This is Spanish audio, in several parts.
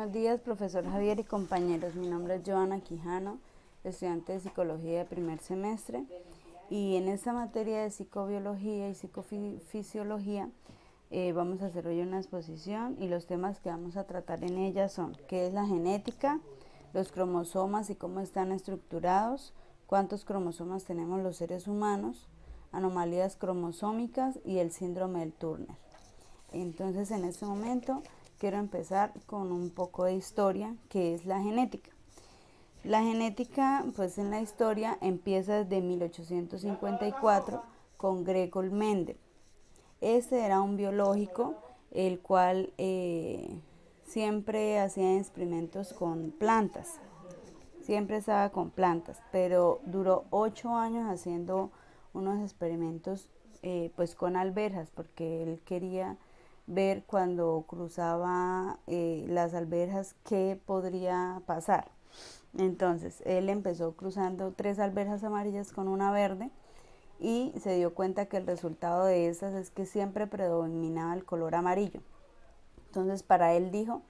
Buenos días, profesor Javier y compañeros. Mi nombre es Joana Quijano, estudiante de Psicología de primer semestre. Y en esta materia de psicobiología y psicofisiología vamos a hacer hoy una exposición y los temas que vamos a tratar en ella son qué es la genética, los cromosomas y cómo están estructurados, cuántos cromosomas tenemos los seres humanos, anomalías cromosómicas y el síndrome del Turner. Entonces, en este momento quiero empezar con un poco de historia, que es la genética. La genética, pues en la historia, empieza desde 1854 con Gregor Mendel. Este era un biológico, el cual siempre hacía experimentos con plantas. Siempre estaba con plantas, pero duró 8 años haciendo unos experimentos pues con alberjas, porque él quería ver cuando cruzaba las alberjas qué podría pasar. Entonces él empezó cruzando 3 alberjas amarillas con una verde y se dio cuenta que el resultado de estas es que siempre predominaba el color amarillo. Entonces para él dijo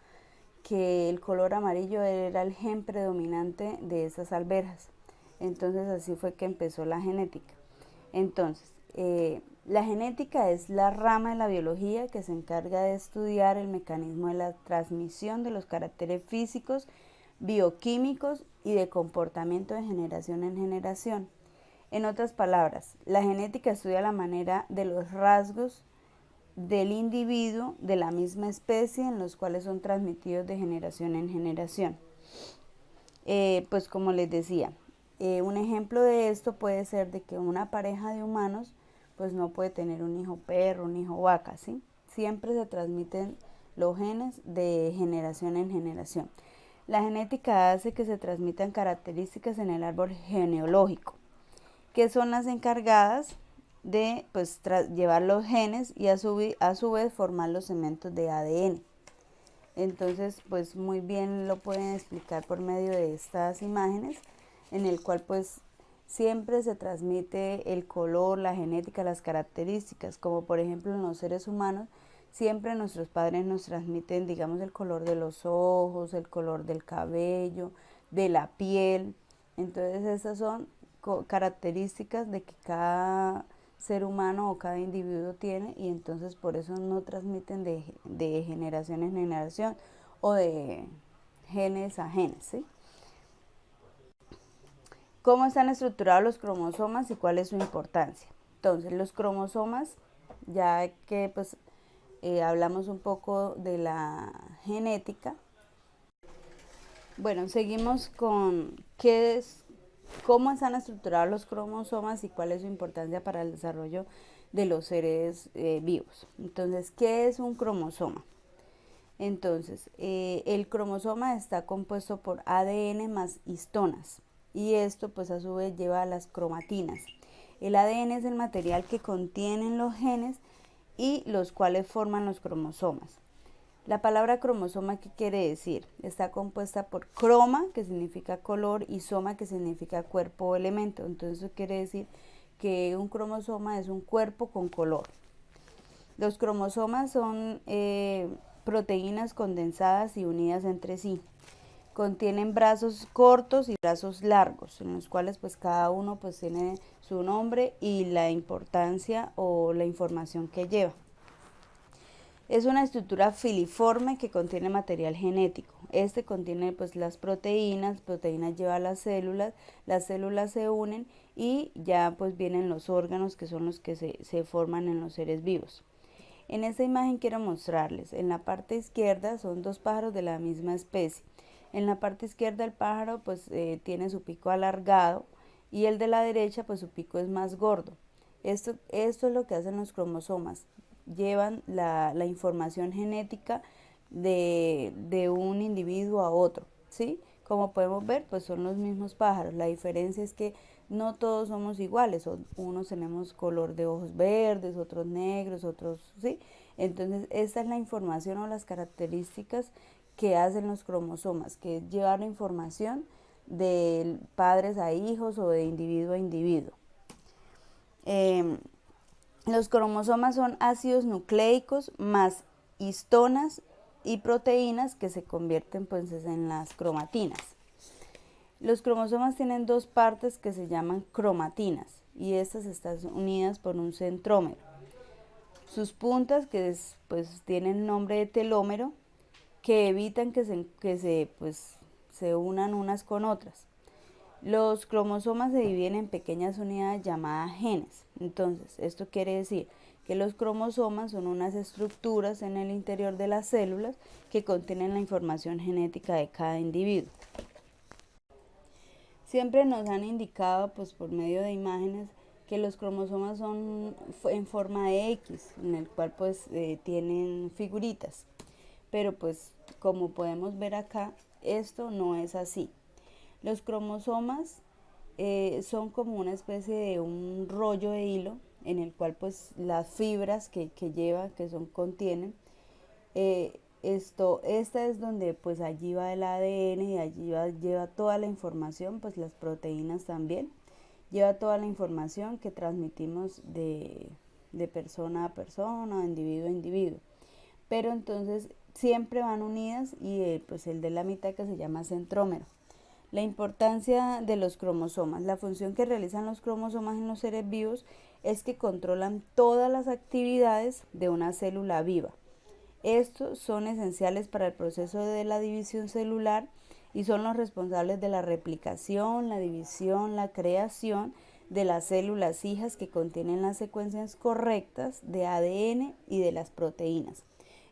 que el color amarillo era el gen predominante de esas alberjas. Entonces así fue que empezó la genética. Entonces, la genética es la rama de la biología que se encarga de estudiar el mecanismo de la transmisión de los caracteres físicos, bioquímicos y de comportamiento de generación en generación. En otras palabras, la genética estudia la manera de los rasgos del individuo de la misma especie en los cuales son transmitidos de generación en generación. Pues como les decía, un ejemplo de esto puede ser de que una pareja de humanos pues no puede tener un hijo perro, un hijo vaca, ¿sí? Siempre se transmiten los genes de generación en generación. La genética hace que se transmitan características en el árbol genealógico, que son las encargadas de pues llevar los genes y a su vez formar los segmentos de ADN. Entonces, pues muy bien lo pueden explicar por medio de estas imágenes, en el cual pues siempre se transmite el color, la genética, las características, como por ejemplo en los seres humanos, siempre nuestros padres nos transmiten, digamos, el color de los ojos, el color del cabello, de la piel. Entonces, esas son características de que cada ser humano o cada individuo tiene, y entonces por eso no transmiten de generación en generación o de genes a genes, ¿sí? ¿Cómo están estructurados los cromosomas y cuál es su importancia? Entonces, los cromosomas, ya que pues hablamos un poco de la genética, bueno, seguimos con cómo están estructurados los cromosomas y cuál es su importancia para el desarrollo de los seres vivos. Entonces, ¿qué es un cromosoma? Entonces, el cromosoma está compuesto por ADN más histonas, y esto pues a su vez lleva a las cromatinas. El ADN es el material que contienen los genes y los cuales forman los cromosomas. La palabra cromosoma, ¿qué quiere decir? Está compuesta por croma, que significa color, y soma, que significa cuerpo o elemento. Entonces eso quiere decir que un cromosoma es un cuerpo con color. Los cromosomas son proteínas condensadas y unidas entre sí. Contienen brazos cortos y brazos largos, en los cuales pues cada uno pues tiene su nombre y la importancia o la información que lleva. Es una estructura filiforme que contiene material genético. Este contiene pues las proteínas llevan las células se unen y ya pues vienen los órganos, que son los que se forman en los seres vivos. En esta imagen quiero mostrarles, en la parte izquierda son 2 pájaros de la misma especie. En la parte izquierda el pájaro pues tiene su pico alargado y el de la derecha pues su pico es más gordo. Esto es lo que hacen los cromosomas, llevan la información genética de un individuo a otro, ¿sí? Como podemos ver, pues son los mismos pájaros. La diferencia es que no todos somos iguales, unos tenemos color de ojos verdes, otros negros, otros, ¿sí? Entonces, esta es la información o las características que hacen los cromosomas, que es llevar la información de padres a hijos o de individuo a individuo. Los cromosomas son ácidos nucleicos más histonas y proteínas que se convierten pues en las cromatinas. Los cromosomas tienen dos partes que se llaman cromatinas y estas están unidas por un centrómero. Sus puntas pues tienen nombre de telómero que evitan que se unan unas con otras. Los cromosomas se dividen en pequeñas unidades llamadas genes. Entonces, esto quiere decir que los cromosomas son unas estructuras en el interior de las células que contienen la información genética de cada individuo. Siempre nos han indicado, pues por medio de imágenes, que los cromosomas son en forma de X, en el cual pues tienen figuritas. Pero pues como podemos ver acá, esto no es así. Los cromosomas son como una especie de un rollo de hilo en el cual pues las fibras que contienen, esta es donde pues allí va el ADN y allí lleva toda la información, pues las proteínas también, lleva toda la información que transmitimos de persona a persona, de individuo a individuo. Pero entonces siempre van unidas y pues el de la mitad que se llama centrómero. La importancia de los cromosomas. La función que realizan los cromosomas en los seres vivos es que controlan todas las actividades de una célula viva. Estos son esenciales para el proceso de la división celular y son los responsables de la replicación, la división, la creación de las células hijas que contienen las secuencias correctas de ADN y de las proteínas.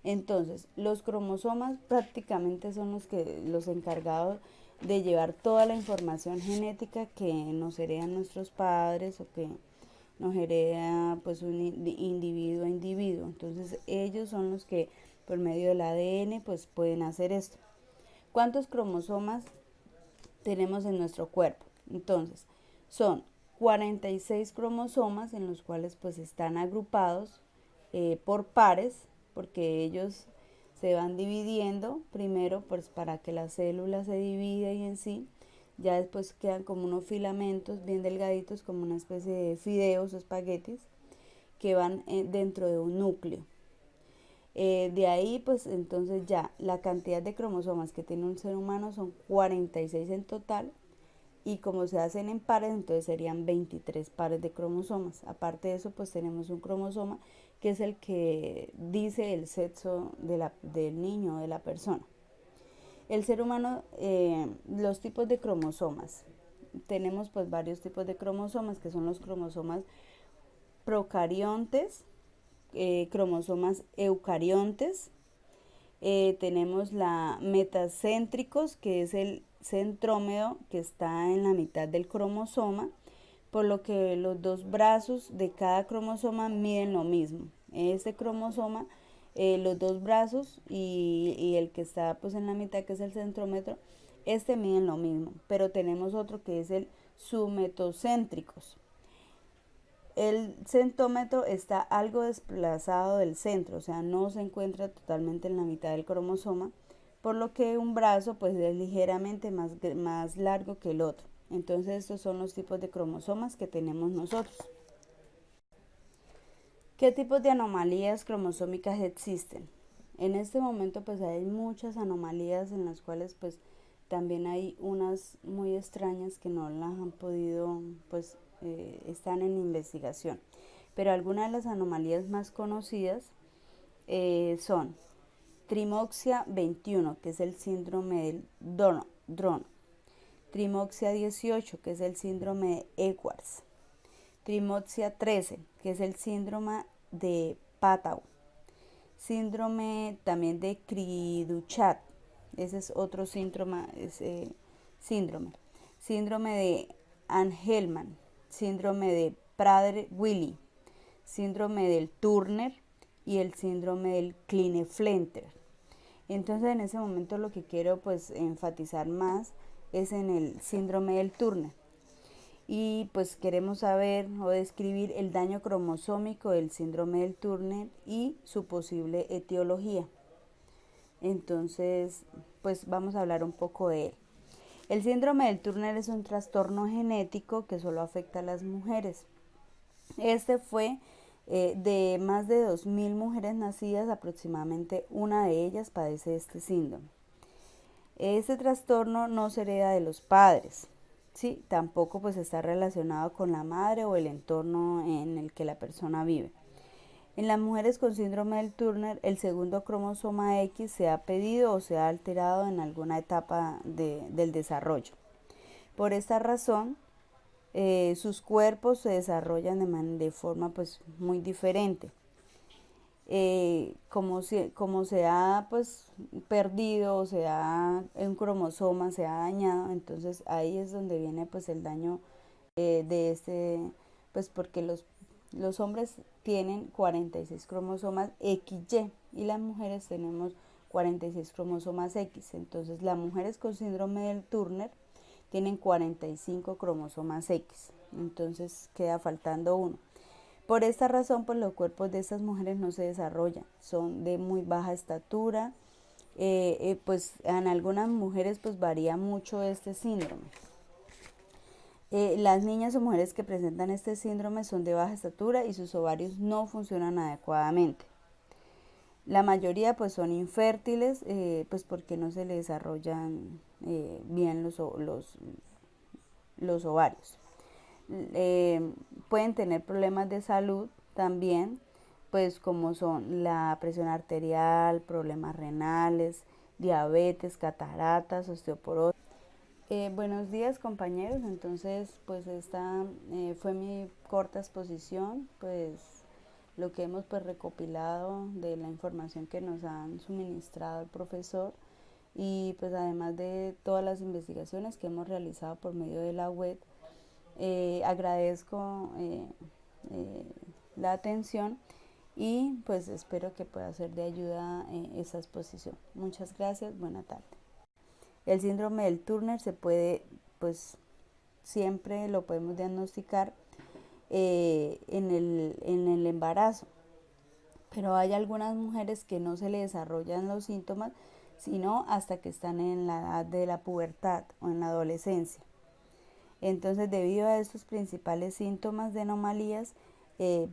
Entonces, los cromosomas prácticamente son los encargados de llevar toda la información genética que nos heredan nuestros padres o que nos hereda pues un individuo a individuo. Entonces ellos son los que por medio del ADN pues pueden hacer esto. ¿Cuántos cromosomas tenemos en nuestro cuerpo? Entonces son 46 cromosomas en los cuales pues están agrupados por pares, porque ellos se van dividiendo primero pues para que la célula se divida y en sí, ya después quedan como unos filamentos bien delgaditos, como una especie de fideos o espaguetis que van dentro de un núcleo. De ahí pues entonces ya la cantidad de cromosomas que tiene un ser humano son 46 en total, y como se hacen en pares, entonces serían 23 pares de cromosomas. Aparte de eso, pues tenemos un cromosoma que es el que dice el sexo del niño o de la persona. El ser humano, los tipos de cromosomas. Tenemos pues varios tipos de cromosomas, que son los cromosomas procariontes, cromosomas eucariontes. Tenemos la metacéntricos, que es el centrómero que está en la mitad del cromosoma, por lo que los dos brazos de cada cromosoma miden lo mismo. Este cromosoma, los dos brazos y el que está pues en la mitad, que es el centrómero, miden lo mismo, pero tenemos otro que es el submetocéntricos. El centrómero está algo desplazado del centro, o sea, no se encuentra totalmente en la mitad del cromosoma, por lo que un brazo pues es ligeramente más largo que el otro. Entonces estos son los tipos de cromosomas que tenemos nosotros. ¿Qué tipos de anomalías cromosómicas existen? En este momento pues hay muchas anomalías en las cuales pues también hay unas muy extrañas que no las han podido pues están en investigación, pero algunas de las anomalías más conocidas son trimoxia 21, que es el síndrome del Down, trimoxia 18, que es el síndrome de Edwards, trimoxia 13, que es el síndrome de Patau, síndrome también de Cri-du-Chat, ese es otro síndrome, síndrome de Angelman, síndrome de Prader-Willi, síndrome del Turner y el síndrome del Klinefelter. Entonces en ese momento lo que quiero pues enfatizar más es en el síndrome del Turner, y pues queremos saber o describir el daño cromosómico del síndrome del Turner y su posible etiología. Entonces pues vamos a hablar un poco de él. El síndrome del Turner es un trastorno genético que solo afecta a las mujeres. Este fue De más de 2.000 mujeres nacidas, aproximadamente una de ellas padece este síndrome. Este trastorno no se hereda de los padres, ¿sí? Tampoco pues está relacionado con la madre o el entorno en el que la persona vive. En las mujeres con síndrome del Turner, el segundo cromosoma X se ha pedido o se ha alterado en alguna etapa del desarrollo. Por esta razón, sus cuerpos se desarrollan de forma pues muy diferente. Como se ha pues perdido o se ha un cromosoma se ha dañado, entonces ahí es donde viene pues el daño de este, pues porque los hombres tienen 46 cromosomas XY y las mujeres tenemos 46 cromosomas X. Entonces las mujeres con síndrome del Turner tienen 45 cromosomas X. Entonces queda faltando uno. Por esta razón, pues los cuerpos de estas mujeres no se desarrollan, son de muy baja estatura, pues en algunas mujeres pues varía mucho este síndrome. Las niñas o mujeres que presentan este síndrome son de baja estatura y sus ovarios no funcionan adecuadamente. La mayoría pues son infértiles, pues porque no se les desarrollan bien los ovarios. Pueden tener problemas de salud también, pues como son la presión arterial, problemas renales, diabetes, cataratas, osteoporosis. Buenos días compañeros, entonces pues esta fue mi corta exposición, pues lo que hemos pues recopilado de la información que nos han suministrado el profesor y pues además de todas las investigaciones que hemos realizado por medio de la web. Agradezco la atención y pues espero que pueda ser de ayuda esta exposición. Muchas gracias, buena tarde. El síndrome del Turner se puede, pues siempre lo podemos diagnosticar en el embarazo, pero hay algunas mujeres que no se le desarrollan los síntomas, sino hasta que están en la edad de la pubertad o en la adolescencia. Entonces, debido a estos principales síntomas de anomalías,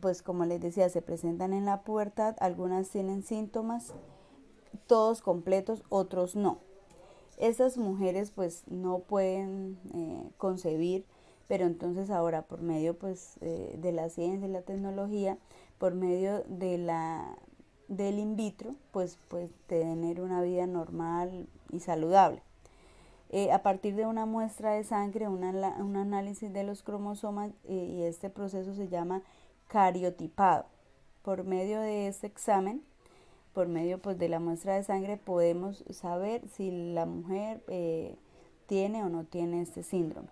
pues como les decía, se presentan en la pubertad, algunas tienen síntomas, todos completos, otros no. Estas mujeres pues no pueden concebir, pero entonces ahora por medio pues de la ciencia y la tecnología, por medio del in vitro, pues tener una vida normal y saludable. A partir de una muestra de sangre, un análisis de los cromosomas y este proceso se llama cariotipado. Por medio de este examen, por medio pues de la muestra de sangre, podemos saber si la mujer tiene o no tiene este síndrome.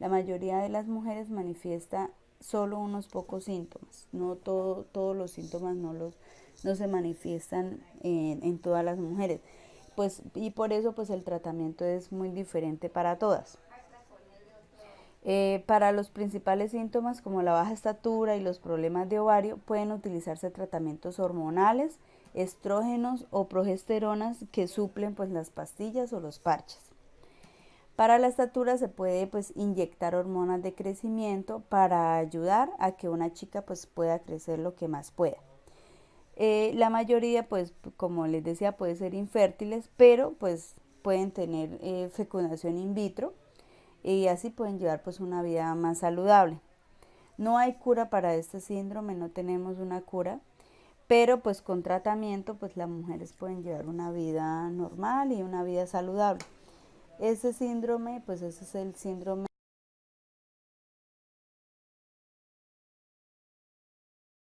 La mayoría de las mujeres manifiesta solo unos pocos síntomas, no todos los síntomas no se manifiestan en todas las mujeres. Pues, y por eso pues el tratamiento es muy diferente para todas. Para los principales síntomas como la baja estatura y los problemas de ovario pueden utilizarse tratamientos hormonales, estrógenos o progesteronas que suplen pues las pastillas o los parches. Para la estatura se puede pues inyectar hormonas de crecimiento para ayudar a que una chica pues pueda crecer lo que más pueda. La mayoría, pues, como les decía, puede ser infértiles, pero pues pueden tener fecundación in vitro y así pueden llevar pues una vida más saludable. No hay cura para este síndrome, no tenemos una cura, pero pues con tratamiento pues las mujeres pueden llevar una vida normal y una vida saludable. Ese síndrome, pues ese es el síndrome